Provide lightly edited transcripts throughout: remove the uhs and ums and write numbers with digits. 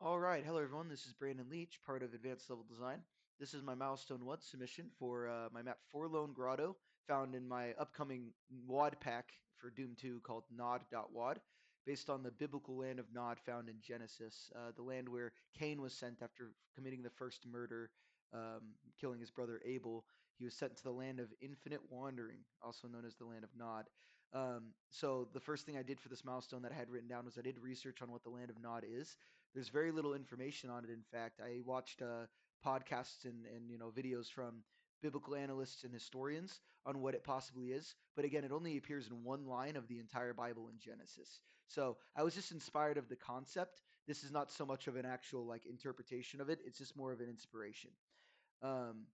All right, hello everyone. This is Brandon Leach, part of Advanced Level Design. This is my Milestone 1 submission for my map Forlorn Grotto, found in my upcoming WAD pack for Doom 2 called Nod.wad, based on the biblical land of Nod found in Genesis, the land where Cain was sent after committing the first murder, killing his brother Abel. He was sent to the land of infinite wandering, also known as the land of Nod. So the first thing I did for this milestone that I had written down was I did research on what the land of Nod is. There's very little information on it. In fact, I watched podcasts and videos from biblical analysts and historians on what it possibly is. But again, it only appears in one line of the entire Bible in Genesis. So I was just inspired of the concept. This is not so much of an actual like interpretation of it. It's just more of an inspiration. Um,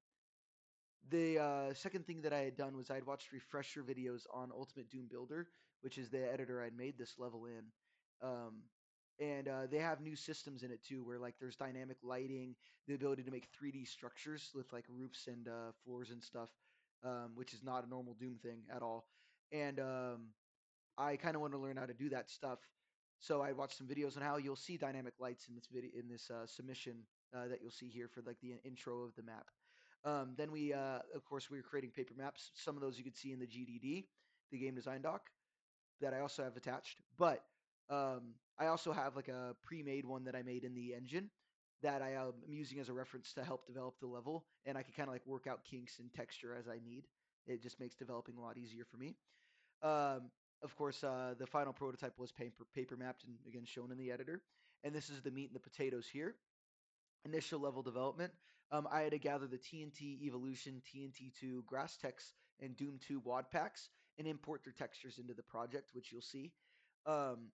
the second thing that I had done was I had watched refresher videos on Ultimate Doom Builder, which is the editor I'd made this level in. And they have new systems in it too, where like there's dynamic lighting, the ability to make 3D structures with like roofs and floors and stuff, which is not a normal Doom thing at all. And I kind of want to learn how to do that stuff. So I watched some videos on how you'll see dynamic lights in this video in this submission that you'll see here for like the intro of the map. Then we, of course, we were creating paper maps. Some of those you could see in the GDD, the game design doc, that I also have attached. But I also have like a pre-made one that I made in the engine that I am using as a reference to help develop the level, and I can kind of like work out kinks and texture as I need. It just makes developing a lot easier for me. Of course, the final prototype was paper mapped and again shown in the editor. And this is the meat and the potatoes here. Initial level development. I had to gather the TNT Evolution, TNT2 Grass Tex, and Doom 2 WAD packs and import their textures into the project, which you'll see. Um,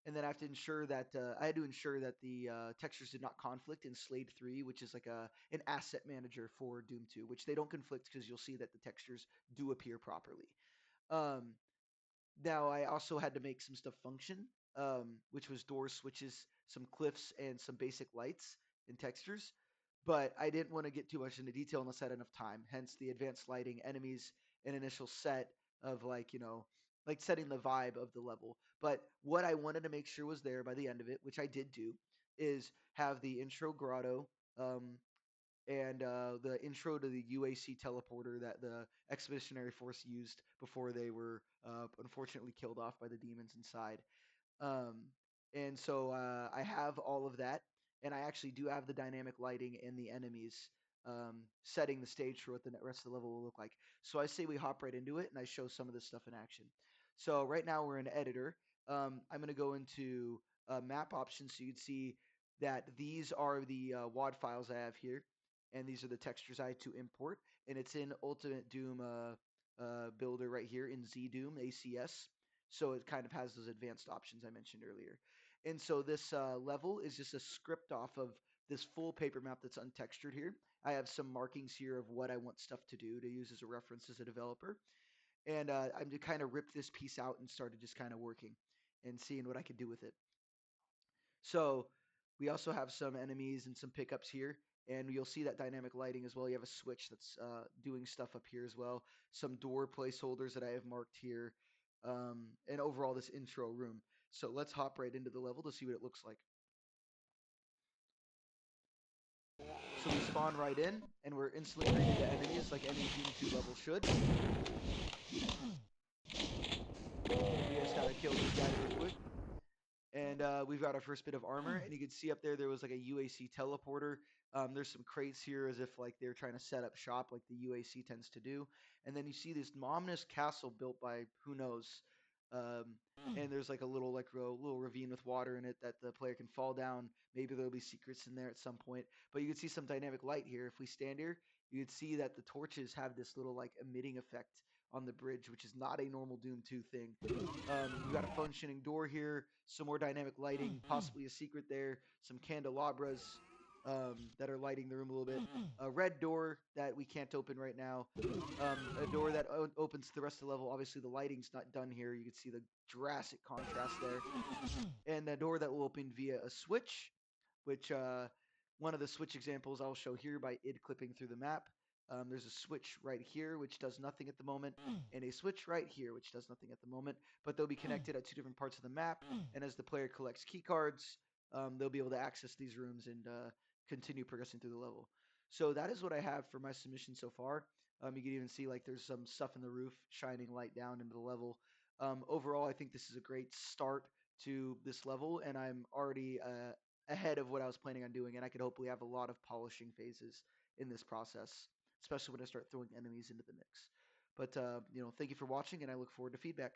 and then I have to ensure that I had to ensure that the textures did not conflict in Slade 3, which is like an asset manager for Doom 2, which they don't conflict because you'll see that the textures do appear properly. Um, Now I also had to make some stuff function, which was doors, switches, some cliffs, and some basic lights and textures. But I didn't want to get too much into detail unless I had enough time. Hence the advanced lighting, enemies, an initial set of like like setting the vibe of the level. But what I wanted to make sure was there by the end of it, which I did do, is have the intro grotto, um, and the intro to the UAC teleporter that the Expeditionary Force used before they were unfortunately killed off by the demons inside. Um, and so I have all of that, and I actually do have the dynamic lighting and the enemies setting the stage for what the rest of the level will look like. So I say we hop right into it, and I show some of this stuff in action. So right now we're in editor. I'm going to go into map options so you can see that these are the WAD files I have here, and these are the textures I had to import, and it's in Ultimate Doom builder right here in ZDoom ACS. So it kind of has those advanced options I mentioned earlier. And so this level is just a script off of this full paper map that's untextured here. I have some markings here of what I want stuff to do to use as a reference as a developer. And I'm to kind of rip this piece out and started just kind of working and seeing what I could do with it. So we also have some enemies and some pickups here. And you'll see that dynamic lighting as well. You have a switch that's doing stuff up here as well. Some door placeholders that I have marked here. And overall this intro room. So let's hop right into the level to see what it looks like. So we spawn right in, and we're instantly greeted to enemies like any Doom 2 level should. We just gotta kill these guys real quick. And we've got our first bit of armor, and you can see up there was like a UAC teleporter. There's some crates here as if like they're trying to set up shop like the UAC tends to do. And then you see this ominous castle built by who knows. Um, and there's like a little ravine with water in it that the player can fall down. Maybe there'll be secrets in there at some point. But you can see some dynamic light here. If we stand here, you can see that the torches have this little like emitting effect on the bridge, which is not a normal Doom 2 thing. We've got a functioning door here, some more dynamic lighting, possibly a secret there, some candelabras that are lighting the room a little bit, a red door that we can't open right now, a door that opens to the rest of the level. Obviously, the lighting's not done here. You can see the drastic contrast there, and a door that will open via a switch, which one of the switch examples I'll show here by id clipping through the map. There's a switch right here, which does nothing at the moment, and a switch right here, which does nothing at the moment, but they'll be connected at two different parts of the map. And as the player collects key cards, they'll be able to access these rooms and continue progressing through the level. So that is what I have for my submission so far. You can even see like there's some stuff in the roof shining light down into the level. Overall, I think this is a great start to this level, and I'm already ahead of what I was planning on doing, and I could hopefully have a lot of polishing phases in this process, especially when I start throwing enemies into the mix. But thank you for watching, and I look forward to feedback.